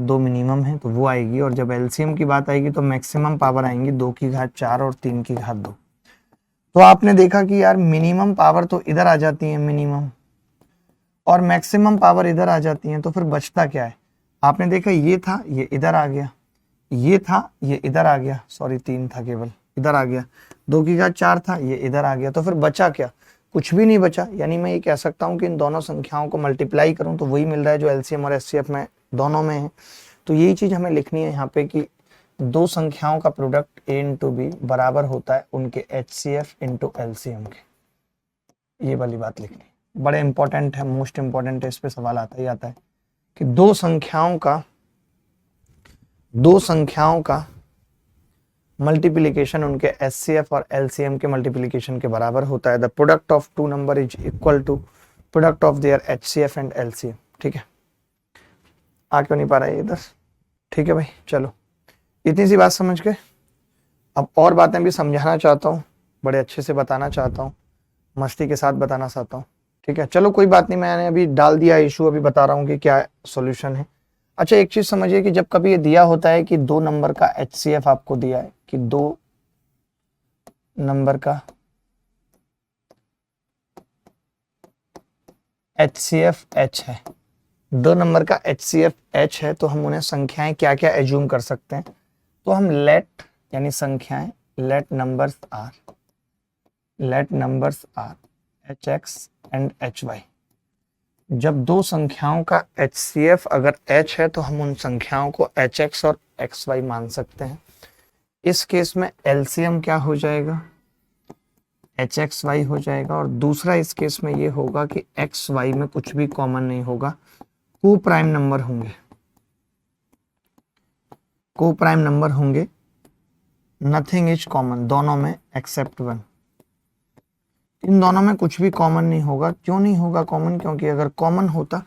दो मिनिमम है तो वो आएगी, और जब एलसीएम की बात आएगी तो मैक्सिमम पावर आएंगी 2 की घात 4 और 3 की घात 2। तो आपने देखा कि यार मिनिमम पावर तो इधर आ जाती है मिनिमम, और मैक्सिमम पावर इधर आ जाती है, तो फिर बचता क्या है? आपने देखा ये था, ये इधर आ गया, ये था, ये इधर आ गया, सॉरी 3 था केवल, इधर आ गया, 2 की घात 4 था, ये इधर आ गया, तो फिर बचा क्या? कुछ भी नहीं बचा। यानी मैं ये कह सकता हूँ कि इन दोनों संख्याओं को मल्टीप्लाई करूँ तो वही मिल रहा है जो एलसीएम और एचसीएफ में दोनों में है। तो यही चीज हमें लिखनी है यहाँ पे कि दो संख्याओं का प्रोडक्ट a इंटू बी बराबर होता है उनके एचसीएफ इंटू एलसीएम के। ये वाली बात लिखनी है, बड़े इंपॉर्टेंट है, मोस्ट इंपॉर्टेंट है, इस पे सवाल आता ही आता है कि दो संख्याओं का मल्टीप्लिकेशन उनके एचसीएफ और एलसीएम के मल्टीप्लिकेशन के बराबर होता है। The product of two number is equal to product of their HCF and LCM. ठीक है, आ क्यों नहीं पा रहा है इधर? ठीक है भाई, चलो इतनी सी बात समझ गए। अब और बातें भी समझाना चाहता हूँ, बड़े अच्छे से बताना चाहता हूँ, मस्ती के साथ बताना चाहता हूँ। ठीक है, चलो कोई बात नहीं, मैंने अभी डाल दिया इशू, अभी बता रहा हूँ कि क्या सॉल्यूशन है। अच्छा, एक चीज समझिए कि जब कभी ये दिया होता है कि दो नंबर का एचसीएफ आपको दिया है कि दो नंबर का एचसीएफ एच है, दो नंबर का एचसीएफ एच है, तो हम उन्हें संख्याएं क्या क्या एज्यूम कर सकते हैं? तो हम लेट यानी संख्याएं let numbers are h x and h y. जब दो संख्याओं का एचसीएफ अगर एच है तो हम उन संख्याओं को एच एक्स और एक्स वाई मान सकते हैं। इस केस में एलसीएम क्या हो जाएगा? एच एक्स वाई हो जाएगा। और दूसरा इस केस में ये होगा कि एक्स वाई में कुछ भी कॉमन नहीं होगा, को प्राइम नंबर होंगे, नथिंग इज कॉमन दोनों में एक्सेप्ट 1। इन दोनों में कुछ भी कॉमन नहीं होगा। क्यों नहीं होगा कॉमन? क्योंकि अगर कॉमन होता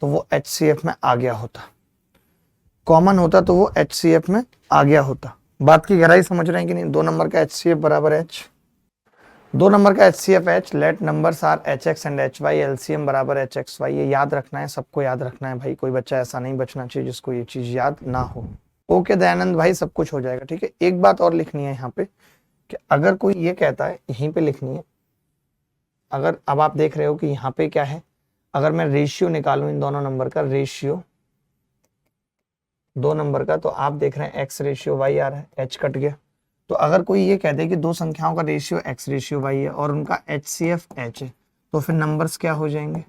तो वो एचसीएफ में आ गया होता, बात की गहराई समझ रहे हैं कि नहीं? दो नंबर का एचसीएफ बराबर एच, दो नंबर का HCF h, let numbers are h x and h y, LCM बराबर एच एक्स वाई। ये याद रखना है, सबको याद रखना है भाई, कोई बच्चा ऐसा नहीं बचना चाहिए जिसको ये चीज याद ना हो। ओके दयानंद भाई, सब कुछ हो जाएगा। ठीक है, एक बात और लिखनी है यहाँ पे कि अगर कोई ये कहता है, यहीं पे लिखनी है, अगर अब आप देख रहे हो कि यहाँ पे क्या है, अगर मैं रेशियो निकालूं इन दोनों नंबर का, रेशियो दो नंबर का, तो आप देख रहे हैं एक्स रेशियो वाई आ रहा है, एच कट गया। तो अगर कोई ये कहते हैं कि दो संख्याओं का रेशियो एक्स रेशियो वाई है और उनका एचसीएफ एच है, तो फिर नंबर्स क्या हो जाएंगे?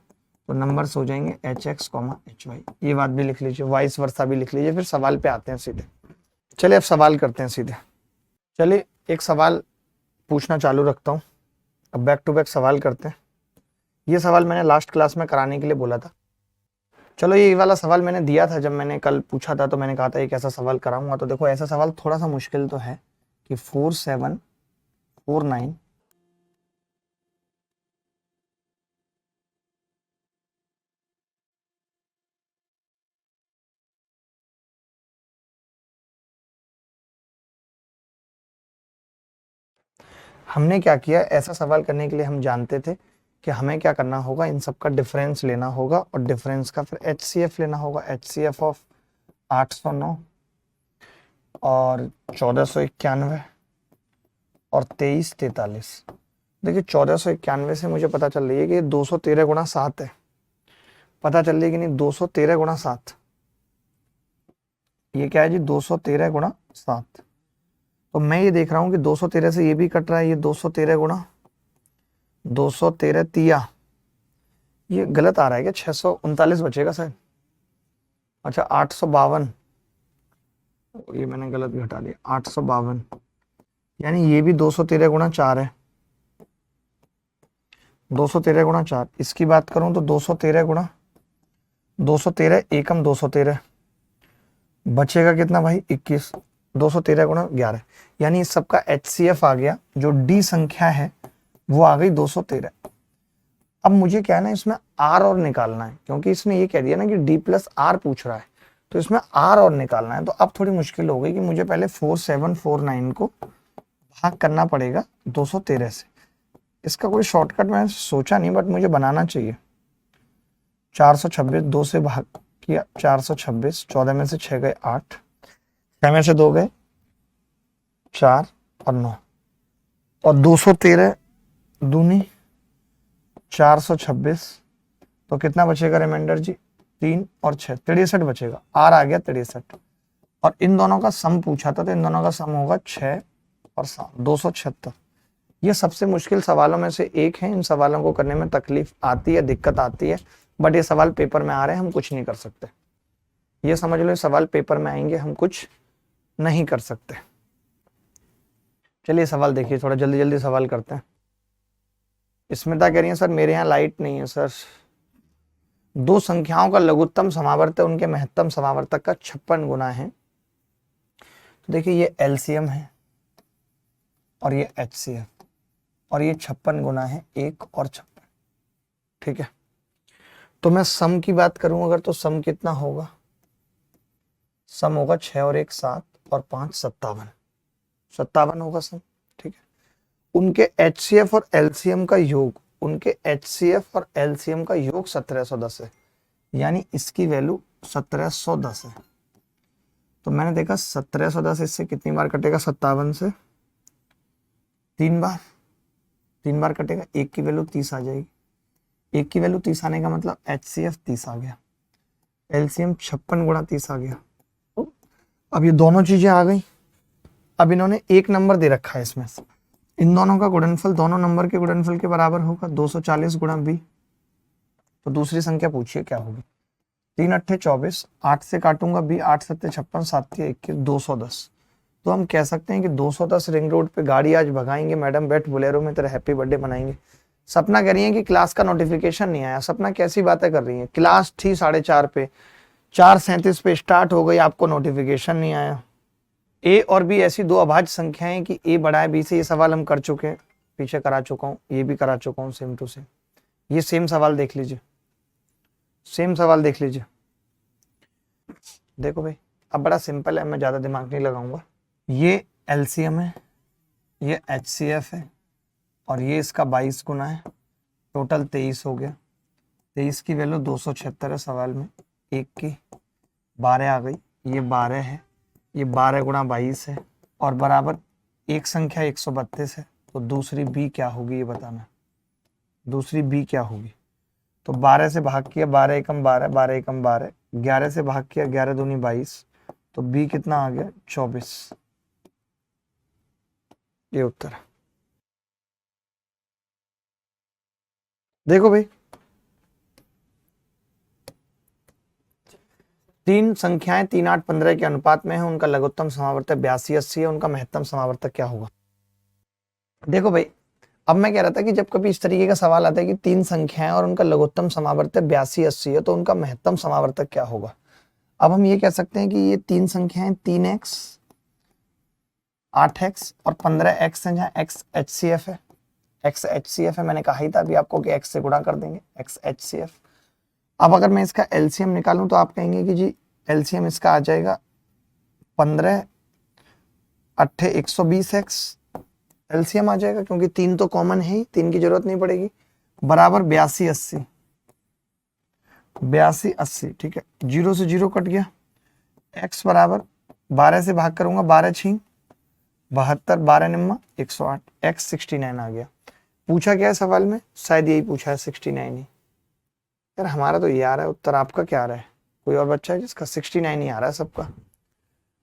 तो नंबर्स हो जाएंगे h x comma h y. ये बात भी लिख लीजिए, वाइस वर्सा भी लिख लीजिए। फिर सवाल पे आते हैं सीधे। चलिए अब सवाल करते हैं सीधे। चलिए एक सवाल पूछना चालू रखता हूँ, अब बैक टू बैक सवाल करते हैं। ये सवाल मैंने लास्ट क्लास में कराने के लिए बोला था। चलो ये वाला सवाल मैंने दिया था, जब मैंने कल पूछा था तो मैंने कहा था एक ऐसा सवाल कराऊंगा। तो देखो ऐसा सवाल थोड़ा सा मुश्किल तो है कि 4749 हमने क्या किया, ऐसा सवाल करने के लिए हम जानते थे कि हमें क्या करना होगा, इन सब का डिफरेंस लेना होगा और डिफरेंस का फिर एचसीएफ लेना होगा। एचसीएफ ऑफ 809 और 1491 और 2343। देखिए 1491 से मुझे पता चल रही है कि 213 गुणा 7 है, पता चल रही है कि नहीं? 213 गुणा 7, ये क्या है जी? 213 गुणा 7। तो मैं ये देख रहा हूँ कि 213 से ये भी कट रहा है, ये 213 गुणा 213 तिया, ये गलत आ रहा है क्या? 639 बचेगा शायद। अच्छा 852, ये मैंने गलत घटा दिया, 852, यानी ये भी 213 गुणा 4 है। 213 गुणा 4, इसकी बात करूं तो 213 गुणा 213 एकम 213, बचेगा कितना भाई? 21। 213 गुणा 11, यानी इस सबका एचसीएफ आ गया, जो डी संख्या है वो आ गई 213। अब मुझे क्या है ना, इसमें आर और निकालना है, क्योंकि इसने ये कह दिया ना कि डी प्लस आर पूछ रहा है, तो इसमें आर और निकालना है। तो अब थोड़ी मुश्किल हो गई कि मुझे पहले 4749 को भाग करना पड़ेगा 213 से। इसका कोई शॉर्टकट मैंने सोचा नहीं, बट मुझे बनाना चाहिए। 426 2 से भाग किया 426, 14 में से 6 गए 8, 6 में से 2 गए 4 और 9, और 213 दूनी 426, तो कितना बचेगा रिमाइंडर जी, 3 और 6, 63 बचेगा। आर आ गया 63। और इन दोनों का सम पूछा था, तो इन दोनों का सम होगा 6 और 7, 276। ये सबसे मुश्किल सवालों में से एक है। इन सवालों को करने में तकलीफ आती है, दिक्कत आती है, बट ये सवाल पेपर में आ रहे हैं, हम कुछ नहीं कर सकते। ये समझ लो, ये सवाल पेपर में आएंगे, हम कुछ नहीं कर सकते। चलिए सवाल देखिए, थोड़ा जल्दी जल्दी सवाल करते हैं। स्मिता कह रही है सर मेरे यहाँ लाइट नहीं है सर। दो संख्याओं का लघुत्तम समावर्त उनके महत्तम समावर्तक का 56 गुना है। तो देखिए ये एलसीएम है और ये एचसीएफ, और ये 56 गुना है 1 और 56। ठीक है, तो मैं सम की बात करूं अगर, तो सम कितना होगा, सम होगा 6 और 1 7 और 5 57, 57 होगा सम। ठीक है, उनके एचसीएफ और एलसीएम का योग, उनके एचसीएफ और एलसीएम का योग 1710 है, यानी इसकी वैल्यू 1710 है। तो मैंने देखा 1710 इससे कितनी बार कटेगा, 57 से 3 बार, 3 बार कटेगा, 1 की वैल्यू 30 आ जाएगी। 1 की वैल्यू 30 आने का मतलब एचसीएफ 30 आ गया, एलसीएम 56 गुणा 30 आ गया। तो अब ये दोनों चीजें आ गई। अब इन्होंने एक नंबर दे रखा है इसमें से, इन दोनों का गुणनफल दोनों नंबर के गुणनफल के बराबर होगा 240 गुणा बी। तो दूसरी संख्या पूछिए क्या होगी, 3 अट्ठे 24, 8 से काटूंगा बी, 8 सत्ते 56, 7 21, 210। तो हम कह सकते हैं कि 210 रिंग रोड पे गाड़ी आज भगाएंगे, मैडम बैठ बोलेरो में तेरा हैप्पी बर्थडे मनाएंगे। सपना कह रही है कि क्लास का नोटिफिकेशन नहीं आया। सपना कैसी बातें कर रही है, क्लास थी 4:30 पे, 4:37 पे स्टार्ट हो गई, आपको नोटिफिकेशन नहीं आया। ए और बी ऐसी दो अभाज्य संख्याएं कि ए बड़ा है बी से, ये सवाल हम कर चुके हैं, पीछे करा चुका हूं, ये भी करा चुका हूं सेम टू सेम। ये सेम सवाल देख लीजिए, सेम सवाल देख लीजिए। देखो भाई अब बड़ा सिंपल है, मैं ज्यादा दिमाग नहीं लगाऊंगा। ये एलसीएम है, ये एचसीएफ है, और ये इसका 22 गुना है, टोटल 23 हो गया। 23 की वैल्यू 276 है सवाल में, 1 की 12 आ गई, ये 12 है, ये 12 गुणा 22 है, और बराबर एक संख्या 132 है। तो दूसरी बी क्या होगी ये बताना, दूसरी बी क्या होगी। तो 12 से भाग किया, 12 एकम 12, 12 एकम 12, 11 से भाग किया, 11 दूनी 22, तो बी कितना आ गया 24। ये उत्तर है। देखो भाई तीन संख्याएं 3 8 15 के अनुपात में है, उनका लघुत्तम समावर्तक 82 80 है, उनका महत्तम समावर्तक क्या होगा। देखो भाई अब मैं कह रहा था कि जब कभी इस तरीके का सवाल आता है कि तीन संख्याएं और उनका लघुत्तम समावर्तक 82 80 है, तो उनका महत्तम समावर्तक क्या होगा। अब हम ये कह सकते हैं कि ये तीन संख्याएं 3x 8x और 15x है, जहां x HCF है, x HCF है, मैंने कहा ही था अभी आपको कि x से गुणा कर देंगे, x HCF। अब अगर मैं इसका एलसीएम निकालूं तो आप कहेंगे कि जी एलसीएम इसका आ जाएगा 15 अट्ठे 120x, एलसीएम आ जाएगा क्योंकि 3 तो कॉमन है ही, 3 की जरूरत नहीं पड़ेगी, बराबर 82 80, 82 80। ठीक है, 0 से 0 कट गया, x बराबर 12 से भाग करूंगा, 12 छीन 72, 12 निम्मा 108, x 69 आ गया। पूछा क्या है सवाल में, शायद यही पूछा है 69 ही। यार हमारा तो ये आ रहा है उत्तर, आपका क्या आ रहा है, कोई और बच्चा है जिसका 69 ही आ रहा है सबका।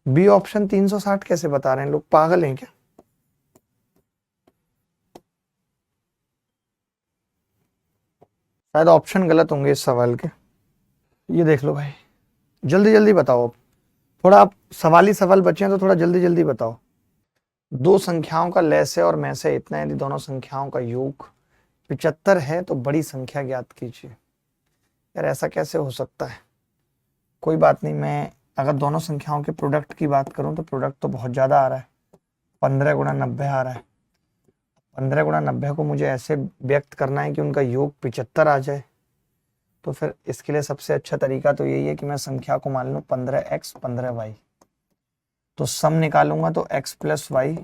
बी ऑप्शन 360 कैसे बता रहे हैं लोग, पागल हैं क्या। शायद ऑप्शन गलत होंगे इस सवाल के। ये देख लो भाई, जल्दी जल्दी बताओ, थोड़ा आप सवाल ही सवाल बचे हैं तो थोड़ा जल्दी जल्दी बताओ। दो संख्याओं का लय से और मैं से इतना, यदि दोनों संख्याओं का योग 75 है तो बड़ी संख्या ज्ञात कीजिए। यार ऐसा कैसे हो सकता है, कोई बात नहीं, मैं अगर दोनों संख्याओं के प्रोडक्ट की बात करूं तो प्रोडक्ट तो बहुत ज्यादा आ रहा है, 15 गुणा 90 आ रहा है। 15 गुणा 90 को मुझे ऐसे व्यक्त करना है कि उनका योग 75 आ जाए, तो फिर इसके लिए सबसे अच्छा तरीका तो यही है कि मैं संख्या को मान लूं 15x 15y। तो सम निकालूंगा तो x प्लस वाई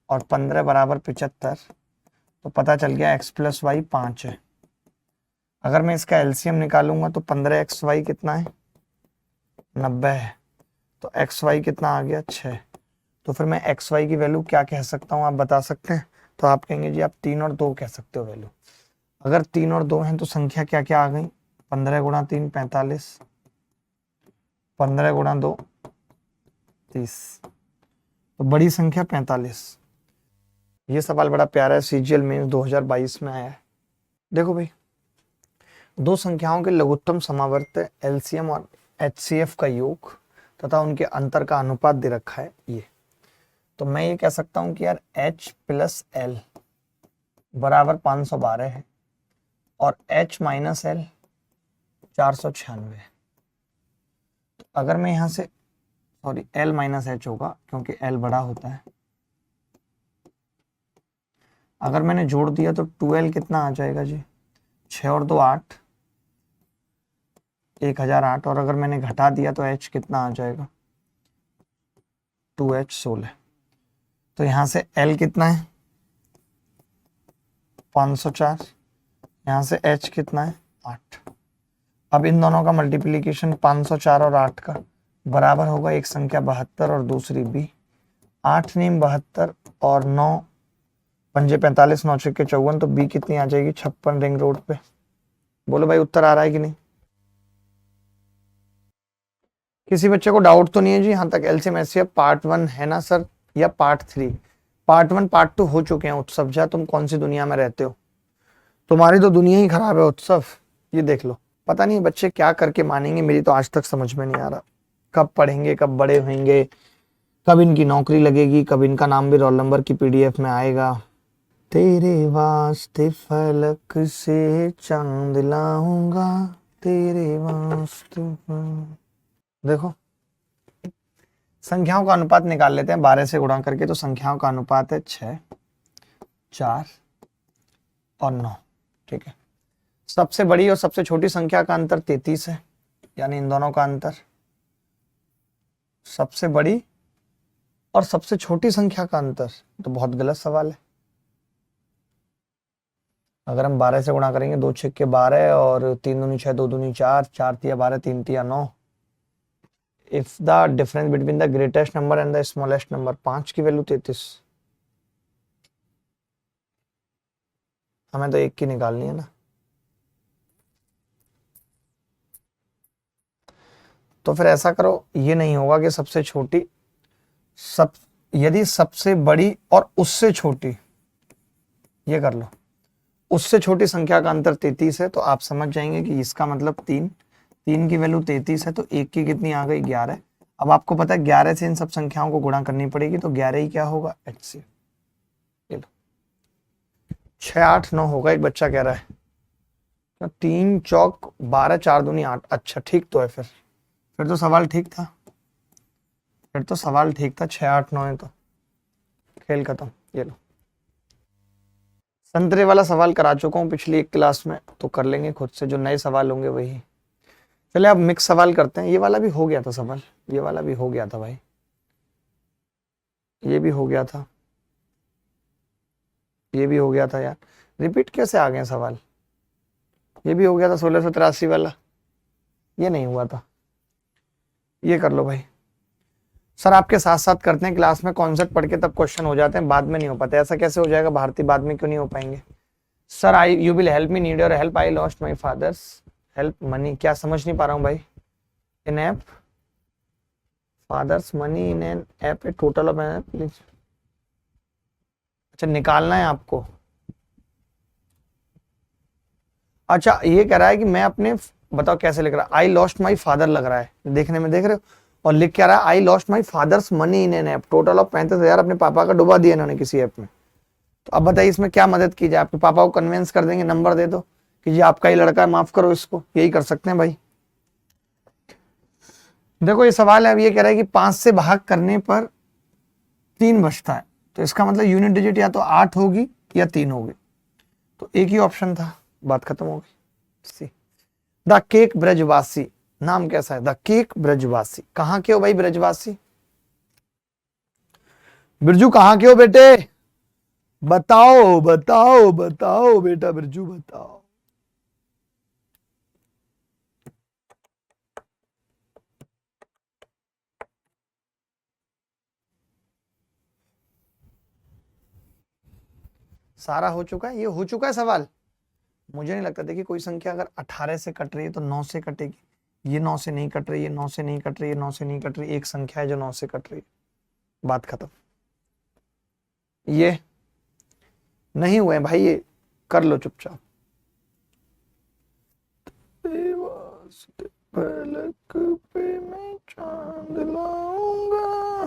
और 15 बराबर 75, तो पता चल गया x प्लस वाई 5 है। अगर मैं इसका एलसीएम निकालूंगा तो 15xy कितना है, 90 है। तो xy कितना आ गया, 6। तो फिर मैं xy की वैल्यू क्या कह सकता हूँ, आप बता सकते हैं? तो आप कहेंगे जी आप 3 और 2 कह सकते हो वैल्यू। अगर 3 और 2 हैं तो संख्या क्या क्या आ गई, 15 गुणा 3 45, 15 गुणा 2 30। तो बड़ी संख्या 45। ये सवाल बड़ा प्यारा है, सीजीएल मेंस 2022 में आया है। देखो भाई, दो संख्याओं के लघुत्तम समावर्त एलसीएम और एचसीएफ का योग तथा उनके अंतर का अनुपात दे रखा है ये। तो मैं ये कह सकता हूं कि यार h प्लस एल बराबर 512 है और h माइनस एल 496 है। तो अगर मैं यहां से, सॉरी l माइनस एच होगा क्योंकि l बड़ा होता है। अगर मैंने जोड़ दिया तो 2l कितना आ जाएगा जी, 6 और 2 8, 1008। और अगर मैंने घटा दिया तो h कितना आ जाएगा, 2h 16। तो यहां से l कितना है 504, यहां से h कितना है 8। अब इन दोनों का मल्टीप्लीकेशन 504 और 8 का बराबर होगा एक संख्या 72 और दूसरी b। 8 नीम 72 और 9 पंजे 45, 9 छक्के 54। तो b कितनी आ जाएगी 56 रिंग रोड पे। बोलो भाई उत्तर आ रहा है कि नहीं? किसी बच्चे को डाउट तो नहीं है जी यहाँ तक? एलसीएम एचसीएफ पार्ट 1 है ना सर, या पार्ट 3? पार्ट 1 पार्ट 2 हो चुके हैं। उत्सव जा, तुम कौन सी दुनिया में रहते हो? तुम्हारी तो दुनिया ही खराब है उत्सव। ये देख लो, पता नहीं बच्चे क्या करके मानेंगे, मेरी तो आज तक समझ में नहीं आ रहा। कब पढ़ेंगे, कब बड़े होंगे, कब इनकी नौकरी लगेगी, कब इनका नाम भी रोल नंबर की पीडीएफ में आएगा। तेरे वास्ते फलक से चांद लाऊंगा, तेरे वास्ते। देखो संख्याओं का अनुपात निकाल लेते हैं 12 से गुणा करके। तो संख्याओं का अनुपात है 6, 4 और 9। ठीक है, सबसे बड़ी और सबसे छोटी संख्या का अंतर 33 है, यानी इन दोनों का अंतर। सबसे बड़ी और सबसे छोटी संख्या का अंतर तो बहुत गलत सवाल है। अगर हम 12 से गुणा करेंगे, 2 छक्के 12 और 3 दूनी 6, 2 दूनी 4, 4 तिया 12, 3 तिया 9। If the difference between the greatest number and the smallest number, 5 की वैल्यू 33, हमें तो 1 की निकालनी है ना। तो फिर ऐसा करो, ये नहीं होगा कि सबसे छोटी, यदि सबसे बड़ी और उससे छोटी, ये कर लो, उससे छोटी संख्या का अंतर 33 है, तो आप समझ जाएंगे कि इसका मतलब 3 की वैल्यू 33 है, तो 1 की कितनी आ गई 11। अब आपको पता है 11 से इन सब संख्याओं को गुणा करनी पड़ेगी, तो 11 ही क्या होगा HCF। 6 8 9 होगा, एक बच्चा कह रहा है। 3 चौक 12, 4 दूनी 8। अच्छा ठीक तो है, फिर तो सवाल ठीक था, फिर तो सवाल ठीक था। 6 8 9 है तो खेल खत्म। ये लो, संतरे वाला सवाल करा चुका हूँ पिछली एक क्लास में, तो कर लेंगे खुद से, जो नए सवाल होंगे वही। चले अब मिक्स सवाल करते हैं। ये वाला भी हो गया था सवाल, ये वाला भी हो गया था भाई, ये भी हो गया था, ये भी हो गया था यार। रिपीट कैसे आ गए सवाल? ये भी हो गया था 1683 वाला, ये नहीं हुआ था। ये कर लो भाई। सर आपके साथ साथ करते हैं, क्लास में कॉन्सेप्ट पढ़ के तब क्वेश्चन हो जाते हैं, बाद में नहीं हो पाते। ऐसा कैसे हो जाएगा भारती, बाद में क्यों नहीं हो पाएंगे? Sir I you will help me, need your help, I lost my father's help money. क्या समझ नहीं पा रहा हूँ भाई? In app father's money in an app, total of please. अच्छा निकालना है आपको। अच्छा ये कह रहा है कि मैं अपने, बताओ कैसे लिख रहा है, आई लॉस्ट माई फादर लग रहा है देखने में, देख रहे हो? और लिख क्या रहा है, आई lost my fathers money in an app, total of 35,000 अपने पापा का डुबा दिया इन्होंने किसी ऐप में। तो अब बताइए इसमें क्या मदद की जाए? आपके पापा को कन्विंस कर देंगे, नंबर दे दो कि जी आपका ही लड़का है, माफ करो इसको, यही कर सकते हैं भाई। देखो ये सवाल है, अब ये कह रहा है कि 5 से भाग करने पर 3 बचता है, तो इसका मतलब यूनिट डिजिट या तो 8 होगी या 3 होगी। तो एक ही ऑप्शन था, बात खत्म हो गई। सी द केक ब्रजवासी, नाम कैसा है? द केक ब्रजवासी। कहां के हो भाई ब्रजवासी? बिरजू कहां के हो बेटे? बताओ बताओ बताओ बेटा, बिरजू बताओ। सारा हो चुका है, ये हो चुका है सवाल। मुझे नहीं लगता, देखिए कोई संख्या अगर 18 से कट रही है तो 9 से कटेगी, ये 9 से नहीं कट रही, ये 9 से नहीं कट रही, ये 9 से नहीं कट रही, एक संख्या है जो 9 से कट रही है, बात खत्म। ये नहीं हुए भाई, ये कर लो चुपचाप। पलक पे मैं चांद लाऊंगा।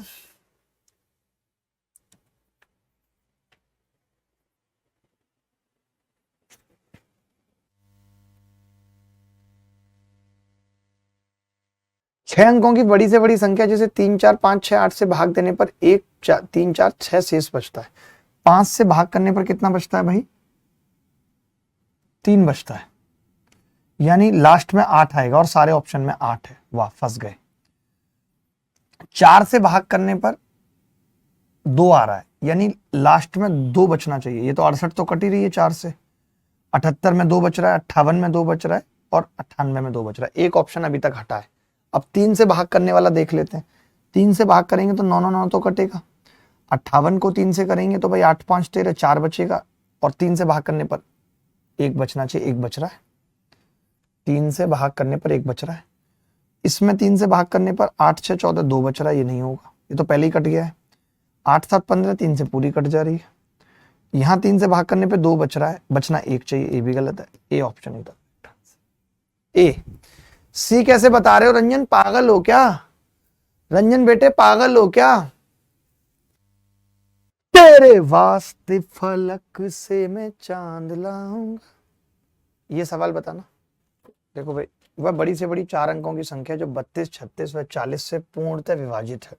छह अंकों की बड़ी से बड़ी संख्या जिसे 3 4 5 6 8 से भाग देने पर 1 3 4 6 शेष बचता है। 5 से भाग करने पर कितना बचता है भाई? 3 बचता है, यानी लास्ट में 8 आएगा और सारे ऑप्शन में 8 है। वाह, फंस गए। 4 से भाग करने पर 2 आ रहा है, यानी लास्ट में 2 बचना चाहिए। ये तो 68 तो कट ही रही है 4 से, 78 में 2 बच रहा है, 58 में 2 बच रहा है और 98 में 2 बच रहा है। एक ऑप्शन अभी तक हटा है। अब 3 से भाग करने वाला देख लेते हैं। 3 से भाग करेंगे तो 9 9 9 तो कटेगा। 58 को 3 से करेंगे तो भाई 8 5 13 4 बचेगा, और 3 से भाग करने पर 1 बचना चाहिए, 1 बच रहा है। 3 से भाग करने पर 1 बच रहा है। इसमें 3 से भाग करने पर 8 6 14 2 बच रहा है, ये नहीं होगा, ये तो पहले ही कट गया है। 8 7 15 3 से पूरी कट जा रही है। यहाँ 3 से भाग करने पे 2 बच रहा है, बचना 1 चाहिए, ये भी गलत है। ए ऑप्शन इधर, ए। सी कैसे बता रहे हो रंजन, पागल हो क्या? रंजन बेटे पागल हो क्या? तेरे वास्ते फलक से मैं चांद लाऊंगा, ये सवाल बताना। देखो भाई, वह बड़ी से बड़ी 4 अंकों की संख्या जो 32 36 व 40 से पूर्णतः विभाजित है।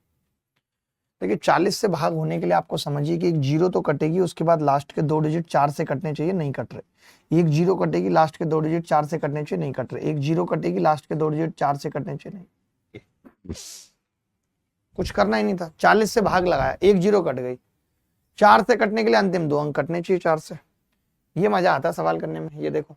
देखिए 40 से भाग होने के लिए आपको समझिए कि एक जीरो तो कटेगी, उसके बाद लास्ट के 2 डिजिट 4 से कटने चाहिए, नहीं कट रहे। एक जीरो कटेगी, लास्ट के 2 डिजिट 4 से कटने चाहिए, नहीं कट रहे। एक जीरो कटेगी, लास्ट के 2 डिजिट 4 से कटने चाहिए, नहीं। कुछ करना ही नहीं था, 40 से भाग लगाया, एक जीरो कट गई। 4 से कटने के लिए अंतिम 2 अंक कटने चाहिए 4 से। ये मजा आता है सवाल करने में। ये देखो,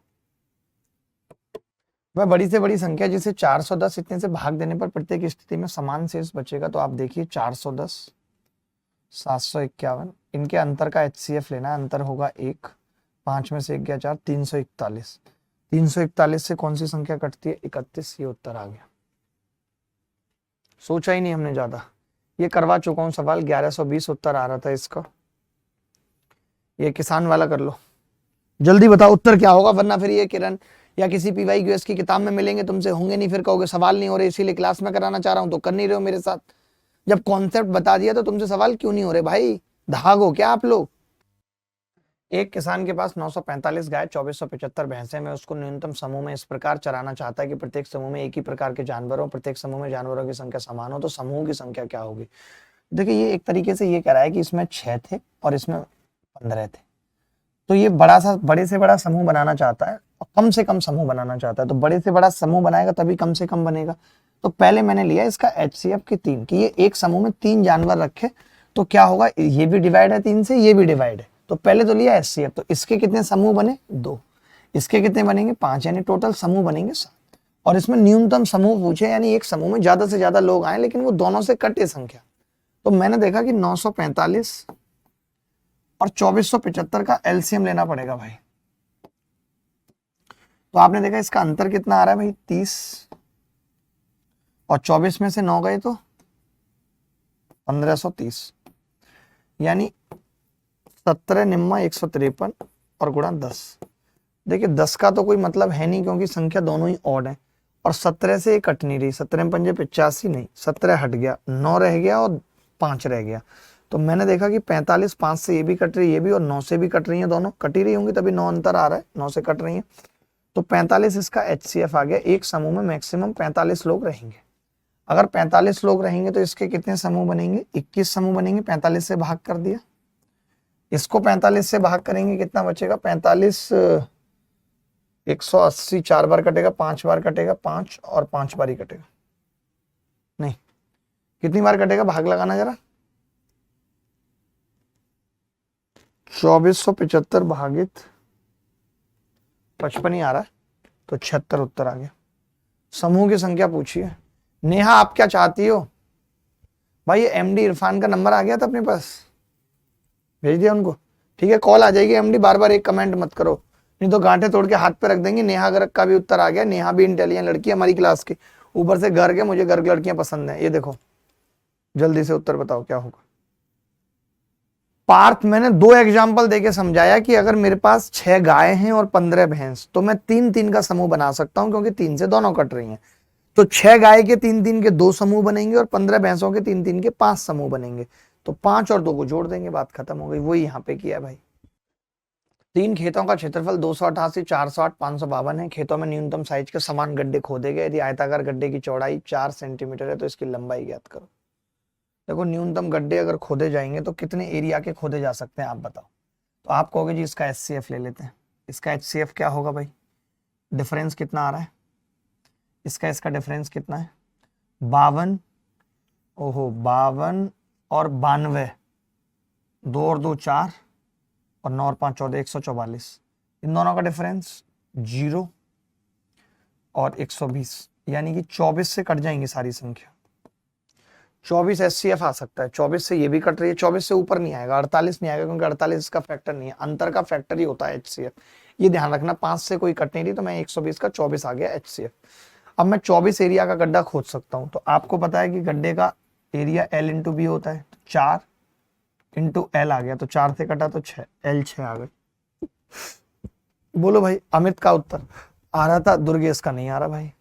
वह बड़ी से बड़ी संख्या जिसे 410 इतने से भाग देने पर प्रत्येक स्थिति में समान शेष बचेगा। तो आप देखिए 410 751, इनके अंतर का HCF लेना है। अंतर होगा 1, 5 में से 1 गया 4, 341। 341 से कौन सी संख्या कटती है? 31। ये उत्तर आ गया, सोचा ही नहीं हमने ज्यादा। ये करवा चुका हूं सवाल, 1120 उत्तर आ रहा था इसका। ये किसान वाला कर लो, जल्दी बताओ उत्तर क्या होगा, वरना फिर ये किरण या किसी PYQS की किताब में मिलेंगे तुमसे, होंगे नहीं, फिर कहोगे सवाल नहीं हो रहे, इसीलिए क्लास में कराना चाह रहा हूं तो कर नहीं रहे हो मेरे साथ। जब कॉन्सेप्ट बता दिया तो तुमसे सवाल क्यों नहीं हो रहे भाई? धागो क्या आप लोग? एक किसान के पास 945 गाय 2475 भैंसे में, उसको न्यूनतम समूह में इस प्रकार चराना चाहता है कि प्रत्येक समूह में एक ही प्रकार के जानवर हो, प्रत्येक समूह में जानवरों की संख्या समान हो, तो समूह की संख्या क्या होगी? देखिए ये एक तरीके से ये कह रहा है कि इसमें 6 थे और इसमें 15 थे, तो ये बड़े से बड़ा समूह बनाना चाहता है और कम से कम समूह बनाना चाहता है। तो बड़े से बड़ा समूह बनाएगा तभी कम से कम बनेगा। तो पहले मैंने लिया इसका HCF की 3, कि ये एक समूह में 3 जानवर रखे तो क्या होगा, ये भी डिवाइड है 3 से, ये भी डिवाइड है, तो पहले तो लिया HCF। तो इसके कितने समूह बने? 2। इसके कितने बनेंगे? 5, यानी टोटल समूह बनेंगे 7। और इसमें न्यूनतम समूह पूछे, यानी एक समूह में ज्यादा से ज्यादा लोग आए लेकिन वो दोनों से कटे संख्या। तो मैंने देखा कि 945 और 2475 का LCM लेना पड़ेगा भाई। तो आपने देखा इसका अंतर कितना आ रहा है भाई? 30, और 24 में से 9 गए तो 1530, यानी 17 निम्मा 153 और गुणा 10। देखिए 10 का तो कोई मतलब है नहीं, क्योंकि संख्या दोनों ही ऑड है, और 17 से ये कट नहीं रही। 17 में 5 85, नहीं 17 हट गया, 9 रह गया और 5 रह गया। तो मैंने देखा कि 45, 5 से ये भी कट रही है, ये भी, और 9 से भी कट रही है, दोनों कट ही रही होंगी तभी 9 अंतर आ रहा है, 9 से कट रही है। तो 45 इसका HCF आ गया। एक समूह में मैक्सिमम 45 लोग रहेंगे। अगर 45 लोग रहेंगे तो इसके कितने समूह बनेंगे? 21 समूह बनेंगे। 45 से भाग कर दिया, इसको 45 से भाग करेंगे कितना बचेगा? 45 180, 4 बार कटेगा, 5 बार कटेगा, 5 और 5 बार ही कटेगा, नहीं कितनी बार कटेगा? भाग लगाना जरा, 2475 भागित 55 ही आ रहा है, तो 76 उत्तर आ गया। समूह की संख्या पूछिए। नेहा आप क्या चाहती हो भाई? ये MD इरफान का नंबर आ गया था अपने पास, भेज दिया उनको। ठीक है, कॉल आ जाएगी एमडी, बार बार एक कमेंट मत करो, नहीं तो गांठे तोड़ के हाथ पे रख देंगे। नेहा गर्ग का भी उत्तर आ गया, नेहा भी इंटेलिजेंट लड़की है हमारी क्लास की, ऊपर से गर्ग है, मुझे गर्ग लड़कियां पसंद है। ये देखो, जल्दी से उत्तर बताओ क्या होगा। पार्थ, मैंने 2 एग्जाम्पल देके समझाया कि अगर मेरे पास 6 गाय हैं और 15 भैंस, तो मैं 3-3 का समूह बना सकता हूं, क्योंकि 3 से दोनों कट रही हैं। तो 6 गाय के 3-3 के 2 समूह बनेंगे और 15 भैंसों के 3-3 के 5 समूह बनेंगे। तो 5 और 2 को जोड़ देंगे, बात खत्म हो गई। वही यहाँ पे किया भाई। 3 खेतों का क्षेत्रफल 288, 408, 552 है। खेतों में न्यूनतम साइज के समान गड्ढे खोदे गए। यदि आयताकार गड्ढे की चौड़ाई 4 सेंटीमीटर है तो इसकी लंबाई ज्ञात करो। देखो, न्यूनतम गड्ढे अगर खोदे जाएंगे तो कितने एरिया के खोदे जा सकते हैं आप बताओ। तो आप कहोगे जी इसका एचसीएफ ले लेते हैं। इसका एचसीएफ क्या होगा भाई, डिफरेंस कितना आ रहा है, इसका इसका डिफरेंस कितना है, 52, ओहो 52 और 92, 2 और 2 4 और 9 और 5 14, 144। इन दोनों का डिफरेंस 0 और 120, यानी कि 24 से कट जाएंगी सारी संख्या। 24 एचसीएफ आ सकता है, 24 से ये भी कट रही है, 24 से ऊपर नहीं आएगा, 48 नहीं आएगा, क्योंकि 48 का फैक्टर नहीं है, अंतर का फैक्टर ही होता है एचसीएफ। ये ध्यान रखना, 5 से कोई कट नहीं रही, तो मैं 120 का 24 आ गया एचसीएफ। अब मैं 24 एरिया का गड्ढा खोद सकता हूं। तो आपको पता है कि गड्ढे का एरिया L इंटू बी होता है, 4 इंटू एल आ गया, तो 4 से कटा तो 6, L 6 आ गए। बोलो भाई, अमित का उत्तर आ रहा था, दुर्गेश का नहीं आ रहा भाई।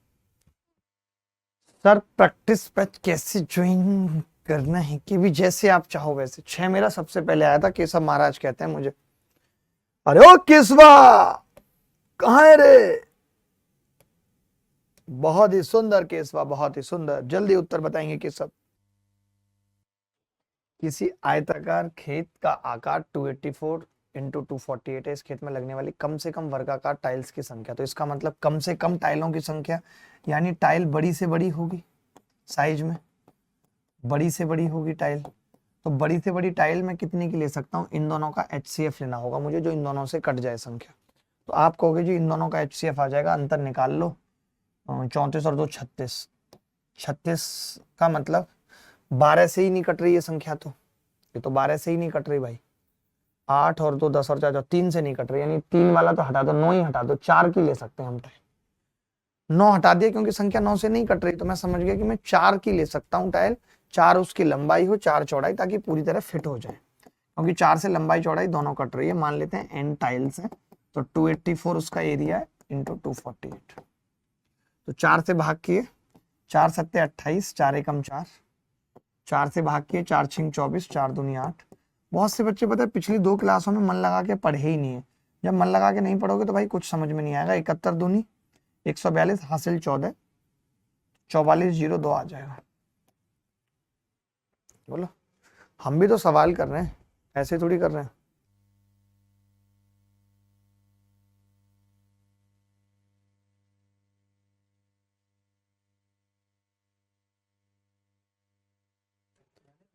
सर प्रैक्टिस पैच कैसे ज्वाइन करना है, कि भी जैसे आप चाहो वैसे। 6 मेरा सबसे पहले आया था, केशव महाराज कहते हैं मुझे। अरे ओ केशवा, कहाँ है रे? बहुत ही सुंदर केशवा, बहुत ही सुंदर। जल्दी उत्तर बताएंगे केशव। किसी आयताकार खेत का आकार 284 इंटू 248 है। इस खेत में लगने वाली कम से कम वर्गाकार टाइल्स की संख्या। तो इसका मतलब कम से कम टाइलों की संख्या, यानी टाइल बड़ी से बड़ी होगी साइज में, बड़ी से बड़ी होगी टाइल। तो बड़ी से बड़ी टाइल में कितने की ले सकता हूँ, इन दोनों का एचसीएफ लेना होगा मुझे, जो इन दोनों से कट जाए संख्या। तो आप कहोगे जी इन दोनों का एचसीएफ आ जाएगा, अंतर निकाल लो, 34 और 2 36। 36 का मतलब 12 से ही नहीं कट रही है संख्या, तो ये तो 12 से ही नहीं कट रही भाई। 8 और 2 10 और 4 3 से नहीं कट रही, यानी 3 वाला तो हटा दो, 9 ही हटा दो, 4 की ले सकते हैं हम टाइल। 9 हटा दिया, क्योंकि संख्या 9 से नहीं कट रही, तो मैं समझ गया कि मैं 4 की ले सकता हूँ टाइल। 4 उसकी लंबाई हो, 4 चौड़ाई, ताकि पूरी तरह फिट हो जाए, क्योंकि 4 से लंबाई चौड़ाई दोनों कट रही है। मान लेते हैं n टाइल्स है, तो 284 उसका एरिया है इंटू 248। तो 4 से भाग किए, 4 सत्ते 28, 4 एकम 4, 4 से भाग किए, 4 छिंग 24, 4 दूनी 8। बहुत से बच्चे पता है पिछली 2 क्लासों में मन लगा के पढ़े ही नहीं है। जब मन लगा के नहीं पढ़ोगे तो भाई कुछ समझ में नहीं आएगा। 71 दूनी 142, हासिल 14, 44 0 2 आ जाएगा। बोलो, हम भी तो सवाल कर रहे हैं, ऐसे थोड़ी कर रहे हैं।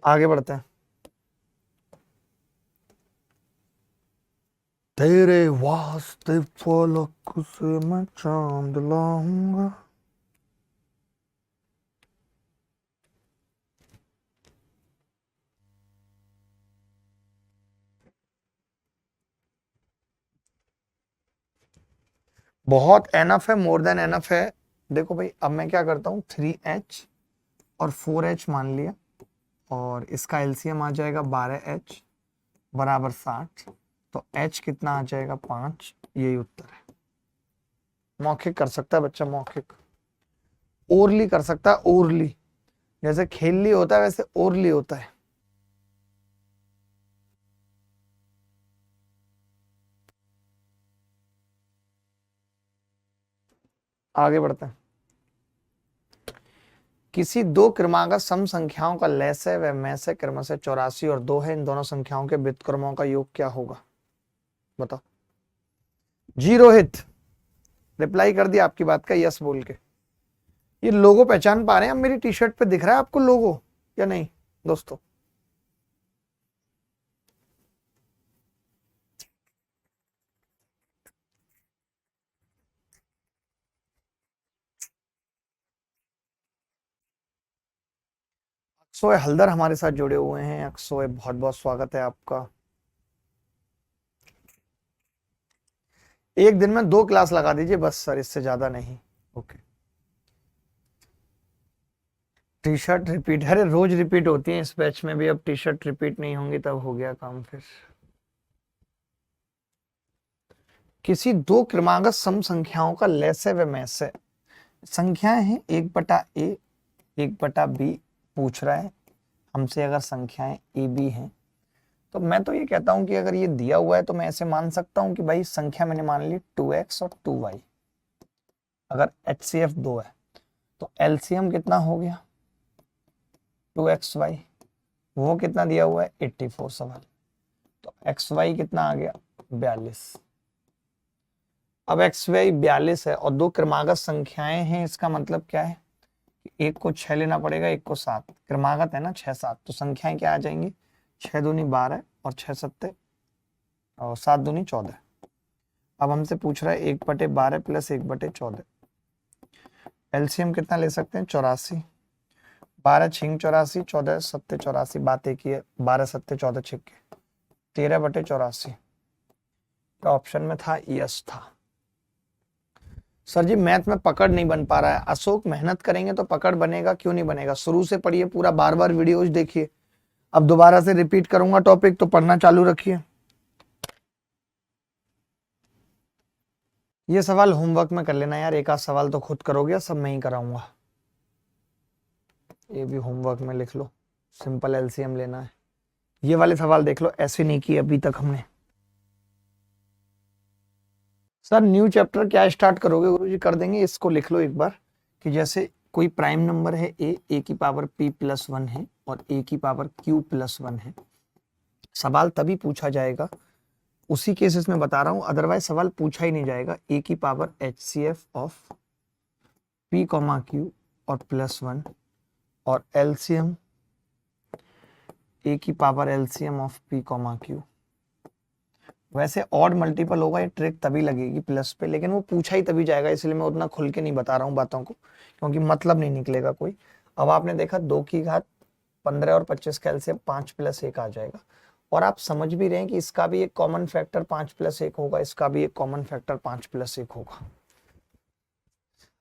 आगे बढ़ते हैं। तेरे वास्ते फलक से मैं चांद लाऊंगा। बहुत एनफ है, मोर देन एनफ है। देखो भाई, अब मैं क्या करता हूँ, 3h और 4h मान लिया, और इसका एलसीएम आ जाएगा 12h बराबर 60। तो h कितना आ जाएगा, 5। यही उत्तर है। मौखिक कर सकता है बच्चा, मौखिक। ओरली कर सकता है, ओरली, जैसे खेलली होता है वैसे ओरली होता है। आगे बढ़ते हैं। किसी 2 क्रमागत सम संख्याओं का लैसे व मैसे क्रमशः 84 और 2 है। इन दोनों संख्याओं के व्युत्क्रमों का योग क्या होगा, बताओ। जी रोहित, रिप्लाई कर दिया आपकी बात का यस बोल के। ये लोगो पहचान पा रहे हैं, अब मेरी टी शर्ट पे दिख रहा है आपको लोगो या नहीं दोस्तों? अक्षय हल्दर हमारे साथ जुड़े हुए हैं। अक्षय, बहुत बहुत स्वागत है आपका। एक दिन में 2 क्लास लगा दीजिए बस सर, इससे ज्यादा नहीं। ओके। टी शर्ट रिपीट, अरे रोज रिपीट होती है इस बैच में भी, अब टी शर्ट रिपीट नहीं होंगी तब हो गया काम फिर। किसी दो क्रमागत सम संख्याओं का लैसे व मैसे, संख्याएं हैं 1/a 1/b पूछ रहा है हमसे। अगर संख्याएं ए बी हैं तो मैं तो ये कहता हूं कि अगर ये दिया हुआ है तो मैं ऐसे मान सकता हूं कि भाई संख्या मैंने मान ली 2x और 2y। अगर HCF 2 है तो LCM कितना हो गया 2xy, वो कितना दिया हुआ है 84 सवाल, तो xy कितना आ गया 42। अब xy 42 है और दो क्रमागत संख्याएं हैं, इसका मतलब क्या है, एक को 6 लेना पड़ेगा, एक को 7, क्रमागत है ना 6 7, तो संख्याएं क्या आ जाएंगी 6 दूनी 12 और 6 सत्ते और 7 दूनी 14। अब हमसे पूछ रहा है 1/12 प्लस 1/14, एलसीएम कितना ले सकते हैं 84, 12 छिंग 84, 14 सत्ते 84, बात एक ही है, 12 सत्ते 14 छिक्के 13/84। तो ऑप्शन में था यस था। सर जी मैथ में पकड़ नहीं बन पा रहा है। अशोक मेहनत करेंगे तो पकड़ बनेगा, क्यों नहीं बनेगा, शुरू से पढ़िए पूरा, बार बार वीडियोज देखिए। अब दोबारा से रिपीट करूंगा टॉपिक तो पढ़ना चालू रखिए। ये सवाल होमवर्क में कर लेना यार, एक आध सवाल तो खुद करोगे, सब मैं ही कराऊंगा। ये भी होमवर्क में लिख लो, सिंपल एलसीएम लेना है। ये वाले सवाल देख लो, ऐसे नहीं किए अभी तक हमने। सर न्यू चैप्टर क्या स्टार्ट करोगे गुरुजी? कर देंगे, इसको लिख लो एक बार कि जैसे कोई प्राइम नंबर है ए की पावर p+1 है और a की पावर q+1 है, सवाल तभी पूछा जाएगा, उसी केसेस में बता रहा हूं, अदरवाइज सवाल पूछा ही नहीं जाएगा। a की power HCF of p, q और +1 और एलसीएम a की power LCM of p, q। वैसे ऑड मल्टीपल होगा, ये ट्रिक तभी लगेगी प्लस पे, लेकिन वो पूछा ही तभी जाएगा, इसलिए मैं उतना खुल के नहीं बता रहा हूँ बातों को, क्योंकि मतलब नहीं निकलेगा कोई। अब आपने देखा 2 की घात 15 और 25 का एलसीएम 5 + 1 आ जाएगा, और आप समझ भी रहे हैं कि इसका भी एक कॉमन फैक्टर 5 + 1 होगा, इसका भी एक कॉमन फैक्टर 5 + 1 होगा।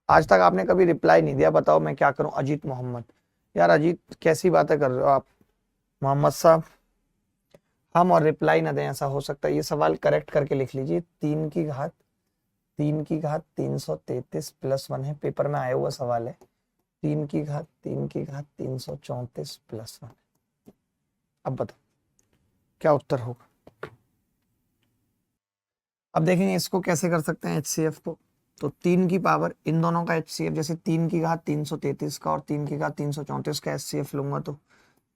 आज तक आपने कभी रिप्लाई नहीं दिया, बताओ मैं क्या करूं? अजीत मोहम्मद, यार अजीत कैसी बातें कर रहे हो आप? मोहम्मद साहब हम और रिप्लाई ना दें, ऐसा हो सकता है? ये सवाल करेक्ट करके लिख लीजिए, 3 की घात 333 + 1 है, पेपर में आया हुआ सवाल है, 3 की घात 334 + 1। अब बताओ क्या उत्तर होगा? अब देखेंगे इसको कैसे कर सकते हैं HCF को। तो 3 की पावर इन दोनों का HCF, जैसे 3 की घात 333 का और 3 की घात 334 का HCF लूंगा तो